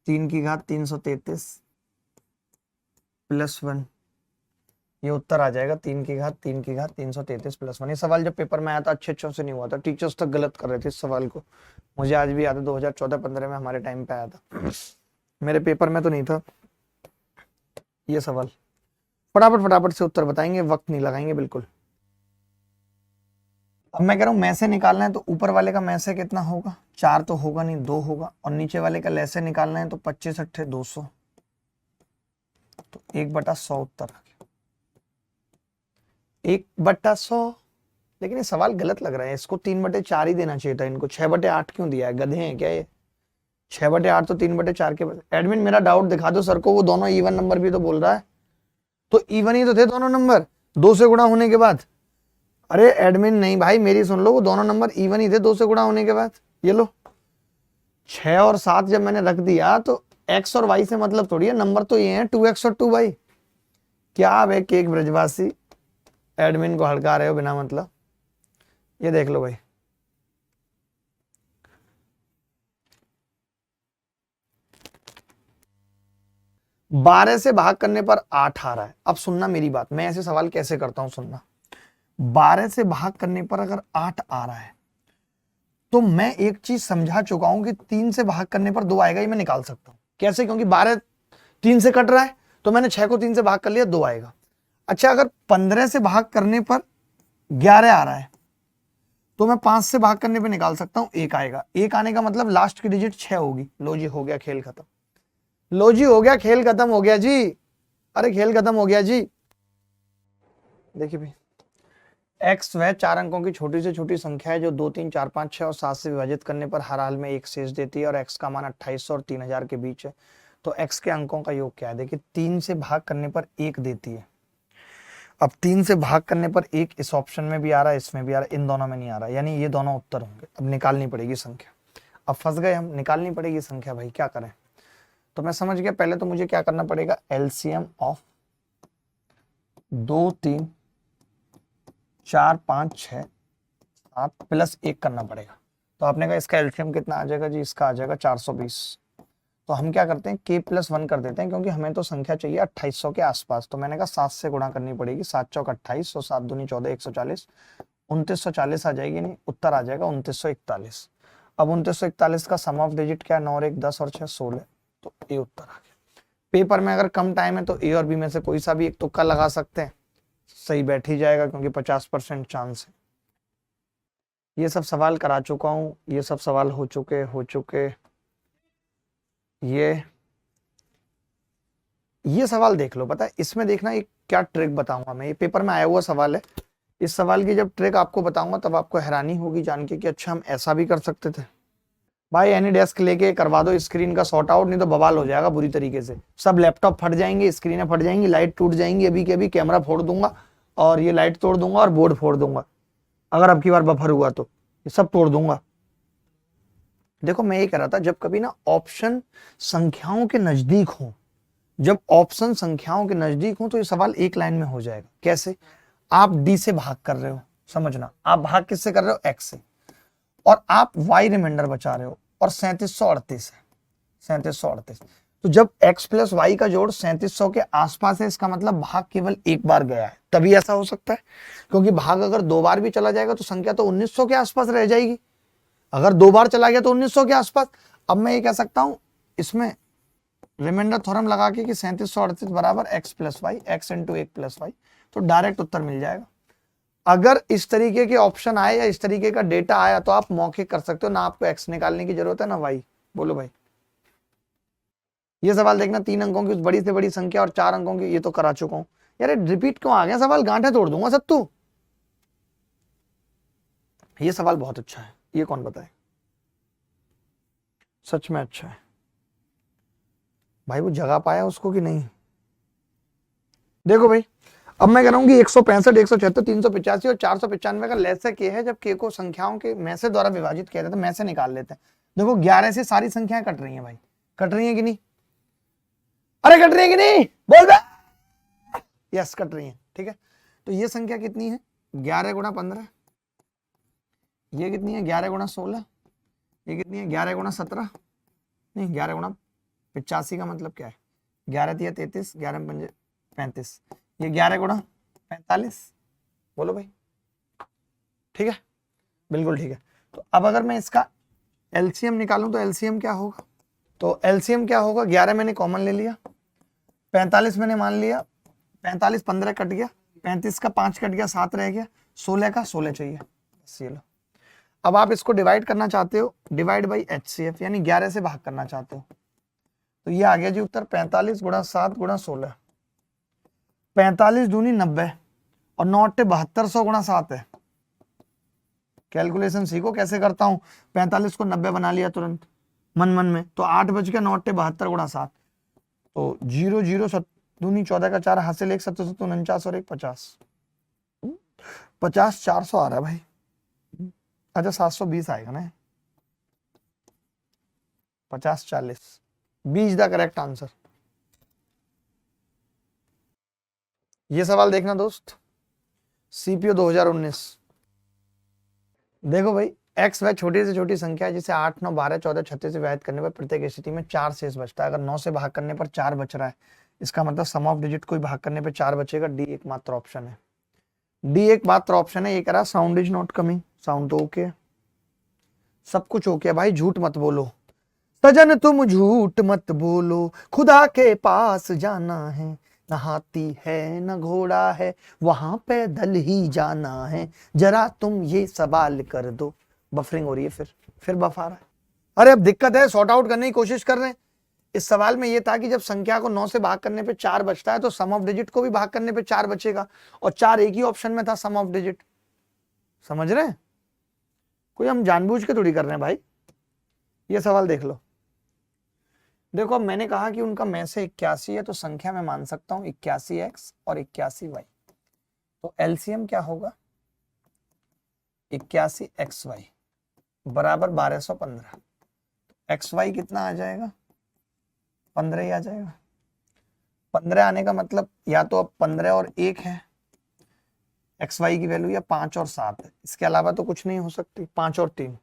3 की घात 333 + 1, ये उत्तर आ जाएगा 3 की घात 333 + 1। ये सवाल जब पेपर में आया था अच्छे से नहीं हुआ था, टीचर्स तक गलत कर रहे थे इस सवाल को, मुझे आज भी याद है 2014-15 में हमारे टाइम पे आया था, मेरे पेपर में तो नहीं था ये सवाल। फटाफट से उत्तर बताएंगे, वक्त नहीं लगाएंगे बिल्कुल। अब मैं कह रहा हूं मैसे निकालना है तो ऊपर वाले का मैसे कितना होगा, 4 तो होगा नहीं, 2 होगा, और नीचे वाले का लैसे निकालना है तो 25 × 8 = 200, तो 1/100 उत्तर आ गया, 1/100। लेकिन ये सवाल गलत लग रहा है, इसको 3/4 ही देना चाहिए था, इनको 6/8 क्यों दिया है? गधे हैं क्या ये? 6/8 तो 3/4 के बाद। एडमिन मेरा डाउट दिखा दो सर को, वो दोनों इवन नंबर भी तो बोल रहा है, तो इवन ही तो थे दोनों नंबर 2 से गुणा होने के बाद। अरे एडमिन नहीं भाई, मेरी सुन लो, वो दोनों नंबर इवन ही थे 2 से गुणा होने के बाद। ये लो 6 और 7 जब मैंने रख दिया तो x और y से मतलब थोड़ी है, नंबर तो ये है 2x और 2y। क्या वे केक ब्रजवासी एडमिन को हड़का रहे हो बिना मतलब? ये देख लो भाई, बारह से भाग करने पर 8 आ रहा है। अब सुनना मेरी बात, मैं ऐसे सवाल कैसे करता हूं, सुनना। 12 से भाग करने पर अगर 8 आ रहा है तो मैं एक चीज समझा चुका हूं कि 3 से भाग करने पर 2 आएगा, ये मैं निकाल सकता हूं। कैसे? क्योंकि 12 3 से कट रहा है, तो मैंने 6 को 3 से भाग कर लिया, 2 आएगा। अच्छा अगर 15 से भाग करने पर 11 आ रहा है तो मैं 5 से भाग करने पर निकाल सकता हूं, 1 आएगा। 1 आने का मतलब लास्ट की डिजिट 6 होगी। लो जी हो गया खेल खत्म, लो जी हो गया खेल खत्म हो गया जी, अरे खेल खत्म हो गया जी। देखिए भाई एक्स वह 4 अंकों की छोटी से छोटी संख्या है जो 2, 3, 4, 5, 6 और 7 से विभाजित करने पर हर हाल में एक शेष देती है और एक्स का मान 2800 और 3000 के बीच है। तो एक्स के अंकों का योग क्या है? देखिए 3 से भाग करने पर 1 देती है। अब 3 से भाग करने पर 1 इस ऑप्शन में भी आ रहा है, इसमें भी आ रहा है, इन दोनों में नहीं आ रहा, यानी ये दोनों उत्तर होंगे। अब निकालनी पड़ेगी संख्या। अब फंस गए हम, निकालनी पड़ेगी संख्या भाई, क्या करें? तो मैं समझ गया, पहले तो मुझे क्या करना पड़ेगा, एलसीएम ऑफ 2, 3, 4, 5, 6, 7 प्लस 1 करना पड़ेगा। तो आपने कहा इसका एलसीएम कितना आ जाएगा जी? इसका आ जाएगा 420। तो हम क्या करते हैं, k + 1 कर देते हैं, क्योंकि हमें तो संख्या चाहिए 2800 के आसपास। तो मैंने कहा 7 से गुणा करनी पड़ेगी, 7 चौक 28, 7 दूनी 14, 140, 2940 आ जाएगी, नहीं उत्तर आ जाएगा 2941। अब 2941 का सम ऑफ डिजिट क्या है? 9 और 1 10 और 6 16। तो ए उत्तर आ गया। पेपर में अगर कम टाइम है तो ए और बी में से कोई सा भी एक तुक्का लगा सकते हैं, सही बैठ ही जाएगा, क्योंकि 50% चांस है। ये सब सवाल करा चुका हूं, ये सब सवाल हो चुके। ये सवाल देख लो, पता है इसमें देखना एक क्या ट्रिक बताऊंगा मैं, ये पेपर में आया हुआ सवाल है। इस सवाल की जब ट्रिक आपको बताऊंगा तब आपको हैरानी होगी जान के कि अच्छा हम ऐसा भी कर सकते थे। भाई एनी डेस्क लेके करवा दो स्क्रीन का सॉर्ट आउट, नहीं तो बवाल हो जाएगा बुरी तरीके से। सब लैपटॉप फट जाएंगे, स्क्रीनें फट जाएंगी, लाइट टूट जाएंगी, अभी के अभी कैमरा फोड़ दूंगा और ये लाइट तोड़ दूंगा और बोर्ड फोड़ दूंगा, अगर अब की बार बफर हुआ तो ये सब तोड़ दूंगा। देखो मैं ये कह रहा था, जब कभी ना ऑप्शन संख्याओं के नजदीक हो, जब ऑप्शन संख्याओं के नजदीक हो तो ये सवाल एक लाइन में हो जाएगा। कैसे? आप डी से भाग कर रहे हो, समझना, आप भाग किससे कर रहे हो? एक्स से, और आप वाई रिमाइंडर बचा रहे हो, और 3738 है, 3738। तो जब x प्लस वाई का जोड़ 3700 के आसपास है, इसका मतलब भाग केवल एक बार गया है, तभी ऐसा हो सकता है। क्योंकि भाग अगर 2 बार भी चला जाएगा तो संख्या तो 1900 के आसपास रह जाएगी। अगर 2 बार चला गया तो 1900 के आसपास। अब मैं ये कह सकता हूं इसमें रिमाइंडर थ्योरम लगा के कि 3738 बराबर x plus y, x into 1 plus y, तो डायरेक्ट उत्तर मिल जाएगा। अगर इस तरीके के ऑप्शन आए या इस तरीके का डेटा आया तो आप मौखिक कर सकते हो, ना आपको x निकालने की जरूरत है ना y। बोलो भाई। ये सवाल देखना, 3 अंकों की उस बड़ी से बड़ी संख्या और 4 अंकों की, ये तो करा चुका हूं यार, रिपीट क्यों आ गया सवाल? गांठे तोड़ दूंगा सत्तू। ये सवाल बहुत अच्छा है, ये कौन बताए? सच में अच्छा है भाई, वो जगह पाया उसको कि नहीं? देखो भाई, अब मैं कह रहा हूं कि 165, 176, 385 और 495 का लेसा के है, जब के को संख्याओं के में से द्वारा विभाजित किया जाता है, में से निकाल लेते हैं। देखो 11 से सारी संख्याएं कट रही हैं भाई, कट रही हैं कि नहीं? अरे कट रही है कि नहीं? बोल बे। यस कट रही है, ठीक है। तो ये संख्या कितनी है? 11 गुणा 15। ये कितनी है? 11 गुणा 16। ये कितनी है? 11 गुणा 17। नहीं, 11 गुणा 85 का मतलब क्या है? 11 दिया 33, 11 पंजे 35, ये 11 गुणा 45। बोलो भाई, ठीक है, बिल्कुल ठीक है। तो अब अगर मैं इसका एलसीएम निकालूं तो एलसीएम क्या होगा? तो एलसीएम क्या होगा? 11 मैंने कॉमन ले लिया, 45 मैंने मान लिया, 45 15 कट गया, 35 का 5 कट गया, 7 रह गया, 16 का 16 चाहिए, बस ये लो। अब आप इसको डिवाइड करना चाहते हो, डिवाइड बाई एचसीएफ, यानी 11 से भाग करना चाहते हो, तो ये आ गया जी उत्तर 45 गुणा 7 गुणा 16। 45 दूनी 90 और 9 7200 गुणा 7 है। कैलकुलेशन सीखो कैसे करता हूं। 45 को 90 बना लिया तुरंत मन मन में, तो 8 बज के 9 72 गुणा 7, तो 0 0 दूनी 14 का 4 हासिल 1 7 49 और 1 50, 50 400 आ रहा है भाई। अच्छा 720 आएगा ना, 50 40, 20 द करेक्ट आंसर। ये सवाल देखना दोस्त, सीपीओ 2019। देखो भाई, एक्स वह छोटी से छोटी संख्या है जिसे 8 9 12 14 36 से विभाजित करने पर प्रत्येक स्थिति में 4 शेष बचता है। अगर 9 से भाग करने पर 4 बच रहा है, इसका मतलब सम ऑफ डिजिट कोई भाग करने पर 4 बचेगा। डी एकमात्र ऑप्शन है, डी एकमात्र ऑप्शन है। ये कह रहा sound is not coming, sound तो ओके, सब कुछ ओके भाई, झूठ मत बोलो सजन, तुम झूठ मत बोलो, खुदा के पास जाना है, न हाथी है न घोड़ा है, वहां पैदल ही जाना है, जरा तुम ये सवाल कर दो। बफरिंग हो रही है, फिर बफ आ रहा है। अरे अब दिक्कत है, सॉर्ट आउट करने की कोशिश कर रहे हैं। इस सवाल में ये था कि जब संख्या को 9 से भाग करने पे 4 बचता है तो सम ऑफ डिजिट को भी भाग करने पे 4 बचेगा, और 4 एक ही ऑप्शन में था सम ऑफ डिजिट, समझ रहे हैं? कोई हम जानबूझ के थोड़ी कर रहे हैं भाई। ये सवाल देख लो। देखो अब मैंने कहा कि उनका में से 81 है, तो संख्या मैं मान सकता हूं 81x और 81y। तो एलसीएम क्या होगा? 81xy बराबर 1215। एक्स वाई कितना आ जाएगा? 15 ही आ जाएगा। 15 आने का मतलब या तो अब 15 और 1 है एक्स वाई की वैल्यू, या 5 और 7 है। इसके अलावा तो कुछ नहीं हो सकती। 5 और 3।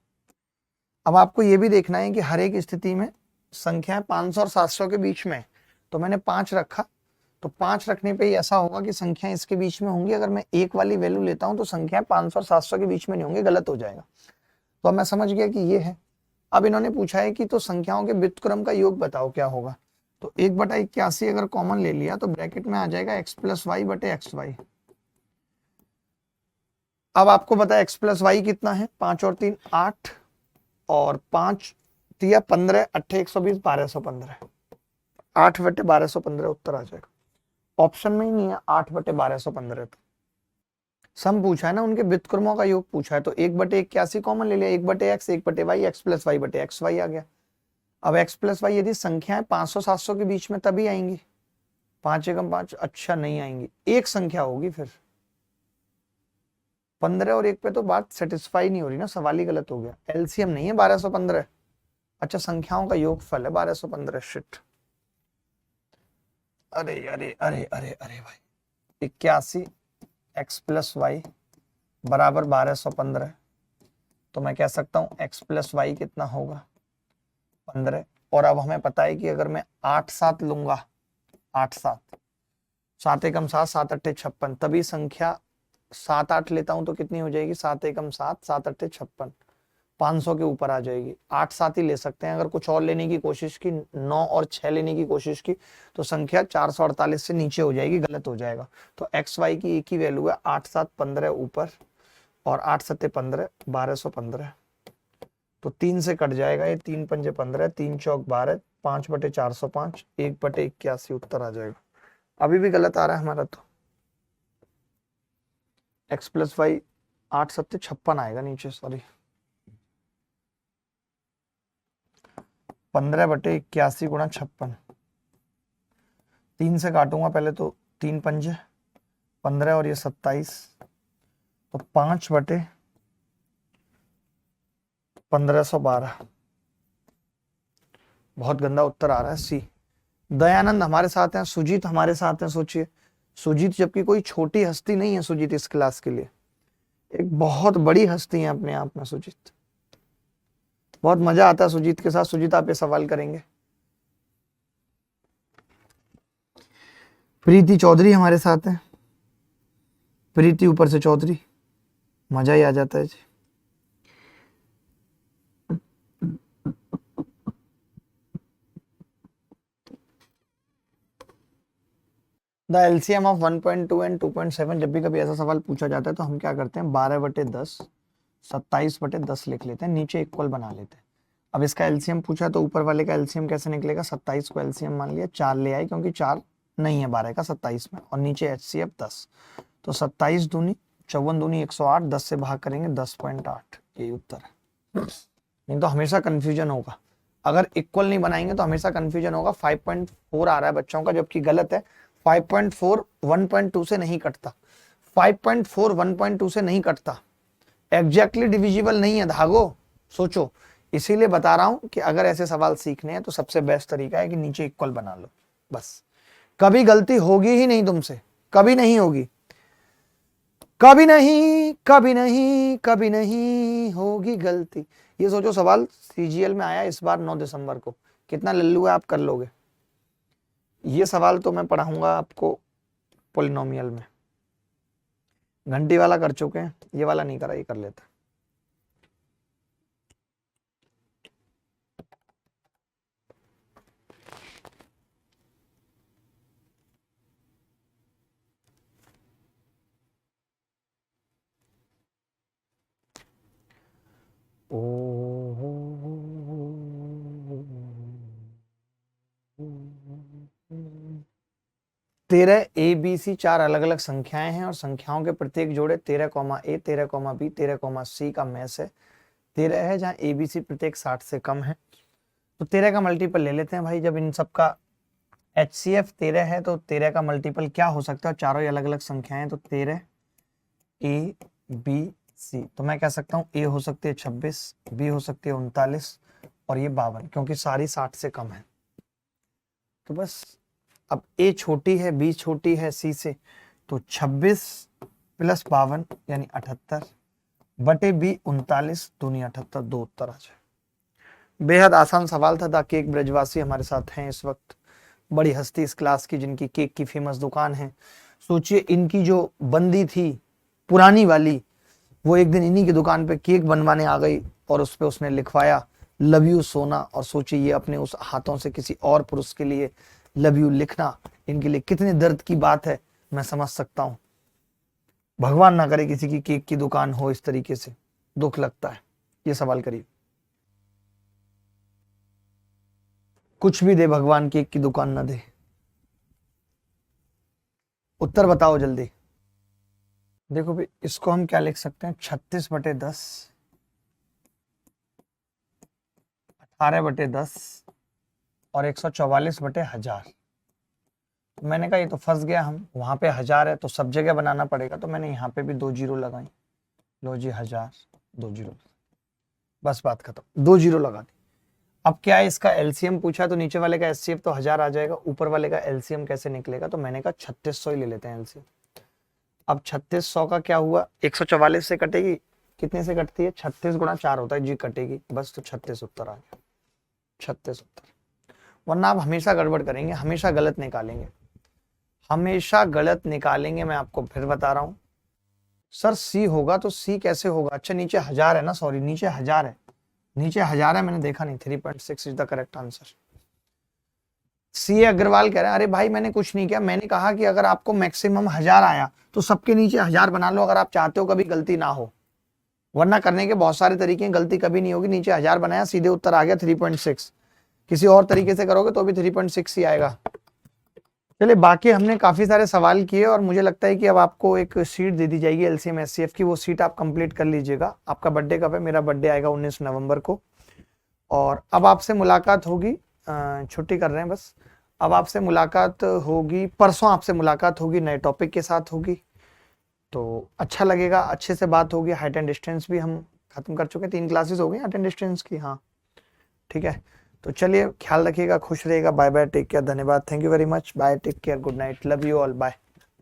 अब आपको यह भी देखना है कि हर एक स्थिति में संख्याएं 500 और 700 के बीच में, तो मैंने 5 रखा, तो 5 रखने पे ही ऐसा होगा कि संख्याएं इसके बीच में होंगी। अगर मैं एक वाली वैल्यू लेता हूं तो संख्याएं 500 और 700 के बीच में नहीं होंगी, गलत हो जाएगा। तो अब मैं समझ गया कि ये है। अब इन्होंने पूछा है कि तो संख्याओं के व्युत्क्रम का योग बताओ क्या होगा। तो 1/81 अगर कॉमन ले लिया तो ब्रैकेट में आ जाएगा x प्लस वाई बटे एक्स वाई। अब आपको पता है x प्लस वाई कितना है? 5 और 3 8, और 5 तिया 15, 8 120, 1215। 8/1215 उत्तर आ जाएगा। ऑप्शन में ही नहीं है 8/1215। तो सम पूछा है ना, उनके व्युत्क्रमों का योग पूछा है, तो 1/81 कॉमन ले लिया, 1/x 1/y, x plus y बटे एक्स वाई आ गया। अब x प्लस वाई यदि संख्याएं 500 700 के बीच में तभी आएंगी। 5 एकम 5, अच्छा नहीं आएंगी, एक संख्या होगी फिर। 15 और 1 पे तो बात सेटिस्फाई नहीं हो रही ना, सवाल ही गलत हो गया। एलसीएम नहीं है 1215। अच्छा संख्याओं का योगफल है 1215। शिट, अरे अरे अरे अरे अरे भाई। 81 एक्स प्लस वाई बराबर 1215। तो मैं कह सकता हूं एक्स प्लस वाई कितना होगा? 15। और अब हमें पता है कि अगर मैं 8 7 लूंगा, 8 7, 7 एकम 7, 7 अट्ठे 56, तभी संख्या 7 8 लेता हूं तो कितनी हो जाएगी? 7 एकम 7, 7 अट्ठे 56, 500 के ऊपर आ जाएगी। 8 7 ही ले सकते हैं। अगर कुछ और लेने की कोशिश की, 9 और 6 लेने की कोशिश की, तो संख्या 448 से नीचे हो जाएगी, गलत हो जाएगा। तो एक्स वाई की एक ही वैल्यू है, 8 7 15 ऊपर और 8 7 15, 1215। तो 3 से कट जाएगा ये, 3 पंजे 15, 3 चौक 12, 5/405, 1/81 उत्तर आ जाएगा। अभी भी गलत आ रहा है हमारा। तो एक्स प्लस वाई 8 7 56 आएगा नीचे, सॉरी। 15/81 गुणा 56। 3 से काटूंगा पहले, तो 3 पंजे 15 और ये 27, तो 5/1512। बहुत गंदा उत्तर आ रहा है सी। दयानंद हमारे साथ हैं, सुजीत हमारे साथ हैं। सोचिए, सुजीत जबकि कोई छोटी हस्ती नहीं है, सुजीत इस क्लास के लिए एक बहुत बड़ी हस्ती है अपने आप में सुजीत। बहुत मजा आता है सुजीत के साथ। सुजीत आप ये सवाल करेंगे। प्रीति चौधरी हमारे साथ है। प्रीति ऊपर से चौधरी, मजा ही आ जाता है जी। The LCM of 1.2 and 2.7। जब भी कभी ऐसा सवाल पूछा जाता है तो हम क्या करते हैं, 12/10 27/10 लिख लेते हैं, नीचे इक्वल बना लेते हैं। अब इसका एलसीएम पूछा तो ऊपर वाले का एलसीएम कैसे निकलेगा? 27 को एलसीएम मान लिया, 4 ले आए क्योंकि 4 नहीं है 12 का 27 में, और नीचे एचसीएफ 10। तो 27 दूनी 54 दूनी 108, 10 से भाग करेंगे 10.8, यही उत्तर है। नहीं तो हमेशा कंफ्यूजन होगा, अगर इक्वल नहीं बनाएंगे तो हमेशा कंफ्यूजन होगा। 5.4 आ रहा है बच्चों का, जबकि गलत है। 5.4 1.2 से नहीं कटता। 5.4 1.2 से नहीं कटता, एग्जैक्टली डिविजिबल नहीं है धागो, सोचो। इसीलिए बता रहा हूं कि अगर ऐसे सवाल सीखने हैं तो सबसे बेस्ट तरीका है कि नीचे इक्वल बना लो, बस। कभी गलती होगी ही नहीं तुमसे, कभी नहीं होगी, कभी नहीं, कभी नहीं, कभी नहीं होगी गलती। ये सोचो, सवाल सीजीएल में आया इस बार 9 दिसंबर को, कितना लल्लू है आप कर लोगे। ये सवाल तो मैं पढ़ाऊंगा आपको पोलिनोमियल में। घंटी वाला कर चुके हैं, ये वाला नहीं करा, ये कर लेते। ओ 13 ए बी सी 4 अलग अलग संख्याएं हैं और संख्याओं के प्रत्येक जोड़े 13 ए 13 बी 13 सी का मैस है 13 है, जहां ए बी सी प्रत्येक 60 से कम है। तो 13 का मल्टीपल ले लेते हैं भाई। जब इन सब का HCF 13 है तो 13 का मल्टीपल क्या हो सकता है, चारों ही अलग अलग संख्याएं हैं, तो 13 ए बी सी, तो मैं कह सकता हूँ ए हो सकती है 26, बी हो सकती है 39 और ये 52, क्योंकि सारी 60 से कम है। तो बस अब ए छोटी है, बी छोटी है सी से, तो 26 प्लस 52 यानी 78 बटे बी 39 दूनी 78, दो उत्तर आ जाए। बेहद आसान सवाल था। द केक ब्रजवासी हमारे साथ हैं इस वक्त, बड़ी हस्ती इस क्लास की जिनकी केक की फेमस दुकान है। सोचिए इनकी जो बंदी थी पुरानी वाली, वो एक दिन इन्हीं की दुकान पे केक बनवाने आ गई और उस पे उसने लिखवाया लव यू सोना। और सोचिए ये अपने उस हाथों से किसी और पुरुष के लिए लव यू लिखना इनके लिए कितने दर्द की बात है, मैं समझ सकता हूं। भगवान ना करे किसी की केक की दुकान हो इस तरीके से, दुख लगता है। ये सवाल करिए, कुछ भी दे भगवान, केक की दुकान ना दे। उत्तर बताओ जल्दी। देखो भाई इसको हम क्या लिख सकते हैं, 36/10, 18/10 और 144/1000। मैंने कहा ये तो फंस गया, हम वहां पे 1000 है तो सब जगह बनाना पड़ेगा, तो मैंने यहाँ पे भी 2 जीरो लगाई। लो जी 1000, 2 जीरो, बस बात खत्म, 2 जीरो लगा दी। अब क्या है, इसका एलसीएम पूछा तो नीचे वाले का एचसीएफ तो 1000 आ जाएगा, ऊपर वाले का एलसीएम कैसे निकलेगा, तो मैंने कहा 3600 ही ले लेते हैं एलसीएम। अब 3600 का क्या हुआ, 144 से कटेगी, कितने से कटती है, 36 गुणा 4 होता है जी, कटेगी बस, तो 36 उत्तर आ गया, 36 उत्तर। वरना आप हमेशा गड़बड़ करेंगे, हमेशा गलत निकालेंगे, हमेशा गलत निकालेंगे, मैं आपको फिर बता रहा हूं। सर सी होगा तो सी कैसे होगा, अच्छा नीचे 1000 है ना, सॉरी नीचे 1000 है, नीचे 1000 है, मैंने देखा नहीं। 3.6 इज द करेक्ट आंसर। सी अग्रवाल कह रहे हैं अरे भाई मैंने कुछ नहीं किया, मैंने कहा कि अगर आपको मैक्सिमम 1000 आया तो सबके नीचे 1000 बना लो, अगर आप चाहते हो कभी गलती ना हो, वरना करने के बहुत सारे तरीके हैं, गलती कभी नहीं होगी। नीचे 1000 बनाया, सीधे उत्तर आ गया 3.6। किसी और तरीके से करोगे तो भी 3.6 ही आएगा। चलिए बाकी हमने काफी सारे सवाल किए और मुझे लगता है कि अब आपको एक सीट दे दी जाएगी एलसीएम एचसीएफ की, वो सीट आप कंप्लीट कर लीजिएगा। आपका बर्थडे कब है, मेरा बर्थडे आएगा 19 नवंबर को, और अब आपसे मुलाकात होगी, छुट्टी कर रहे हैं बस, अब आपसे मुलाकात होगी परसों, आपसे मुलाकात होगी, नए टॉपिक के साथ होगी, तो अच्छा लगेगा, अच्छे से बात होगी। हाइट एंड डिस्टेंस भी हम खत्म कर चुके हैं, 3 क्लासेस हो गई हाइट एंड डिस्टेंस की, हाँ ठीक है। तो चलिए ख्याल रखिएगा, खुश रहिएगा, बाय बाय, टेक केयर, धन्यवाद, thank you very much, bye, take care, good night, love you all, bye.